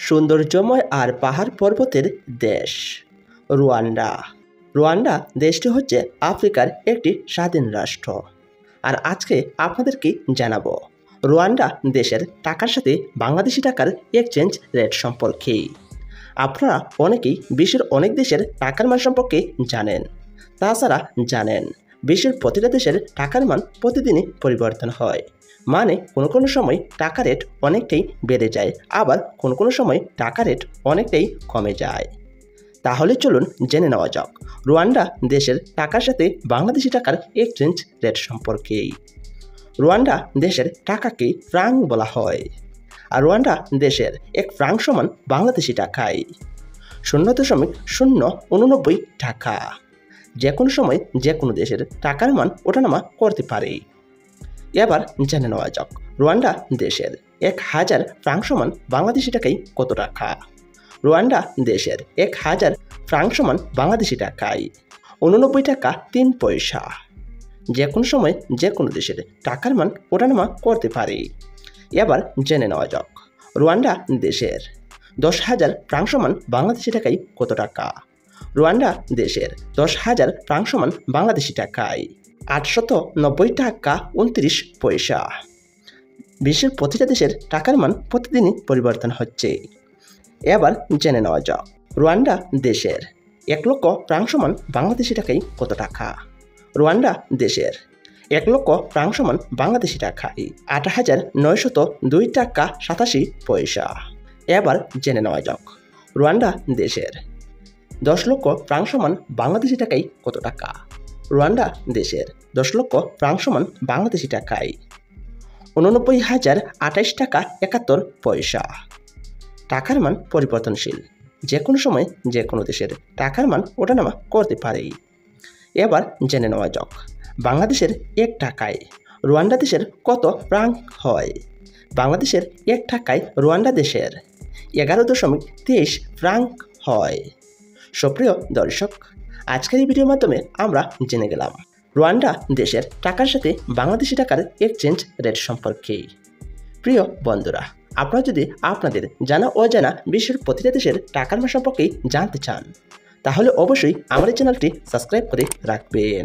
সৌন্দর্যময় আর পাহাড় পর্বতের দেশ রুয়ান্ডা। রুয়ান্ডা দেশটি হচ্ছে আফ্রিকার একটি স্বাধীন রাষ্ট্র। আর আজকে আপনাদেরকে জানাবো রুয়ান্ডা দেশের টাকার সাথে বাংলাদেশি টাকার এক্সচেঞ্জ রেট সম্পর্কে। আপনারা অনেকেই বিশ্বের অনেক দেশের টাকার মান সম্পর্কে জানেন। তাছাড়া জানেন বিশ্বের প্রতিটা দেশের টাকার মান প্রতিদিনই পরিবর্তন হয়। মানে কোনো সময় টাকা রেট অনেকটাই বেড়ে যায়, আবার কোনো সময় টাকা রেট অনেকটাই কমে যায়। তাহলে চলুন জেনে নেওয়া যাক রুয়ান্ডা দেশের টাকার সাথে বাংলাদেশি টাকার এক্সচেঞ্জ রেট সম্পর্কে। রুয়ান্ডা দেশের টাকাকে ফ্রাঙ্ক বলা হয়, আর রুয়ান্ডা দেশের এক ফ্রাঙ্ক সমান বাংলাদেশি টাকায় 0.089 টাকা। যে কোনো সময় যে কোনো দেশের টাকার মান ওঠানামা করতে পারে। এবার জেনে নেওয়া যাক রুয়ান্ডা দেশের 1000 ফ্রাঙ্ক সমান বাংলাদেশি টাকায় কত টাকা। রুয়ান্ডা দেশের 1000 ফ্রাঙ্ক সমান বাংলাদেশি টাকায় 89 টাকা 3 পয়সা। যে কোনো সময় যে কোনো দেশের টাকার মান ওঠানামা করতে পারে। এবার জেনে নেওয়া যাক রুয়ান্ডা দেশের 10,000 ফ্রাঙ্ক সমান বাংলাদেশি টাকায় কত টাকা। রুয়ান্ডা দেশের 10,000 ফ্রাঙ্ক সমান বাংলাদেশি টাকায় 890 টাকা 29 পয়সা। বিশ্বের প্রতিটা দেশের টাকার মান প্রতিদিনই পরিবর্তন হচ্ছে। এবার জেনে নেওয়া যাক রুয়ান্ডা দেশের 1 লক্ষ ফ্রাঙ্ক সমান বাংলাদেশি টাকায় কত টাকা। রুয়ান্ডা দেশের 1 লক্ষ ফ্রাঙ্ক সমান বাংলাদেশি টাকায় 8,902 টাকা 87 পয়সা। এবার জেনে নেওয়া যাক রুয়ান্ডা দেশের 10 লক্ষ ফ্রাঙ্ক সমান বাংলাদেশি টাকায় কত টাকা। রুয়ান্ডা দেশের 10 লক্ষ ফ্রাঙ্ক সমান বাংলাদেশি টাকায় 89,028 টাকা 71 পয়সা। টাকার মান পরিবর্তনশীল, যে কোনো সময় যে কোনো দেশের টাকার মান ওঠানামা করতে পারে। এবার জেনে নেওয়া যাক বাংলাদেশের 1 টাকায় রুয়ান্ডা দেশের কত ফ্রাঙ্ক হয়। বাংলাদেশের 1 টাকায় রুয়ান্ডা দেশের 11.23 ফ্রাঙ্ক হয়। সুপ্রিয় দর্শক, আজকের এই ভিডিওর মাধ্যমে আমরা জেনে গেলাম রুয়ান্ডা দেশের টাকার সাথে বাংলাদেশি টাকার এক্সচেঞ্জ রেট সম্পর্কে। প্রিয় বন্ধুরা, আপনারা যদি আপনাদের জানা অজানা বিশ্বের প্রতিটা দেশের টাকার মান সম্পর্কে জানতে চান, তাহলে অবশ্যই আমার এই চ্যানেলটি সাবস্ক্রাইব করে রাখবেন।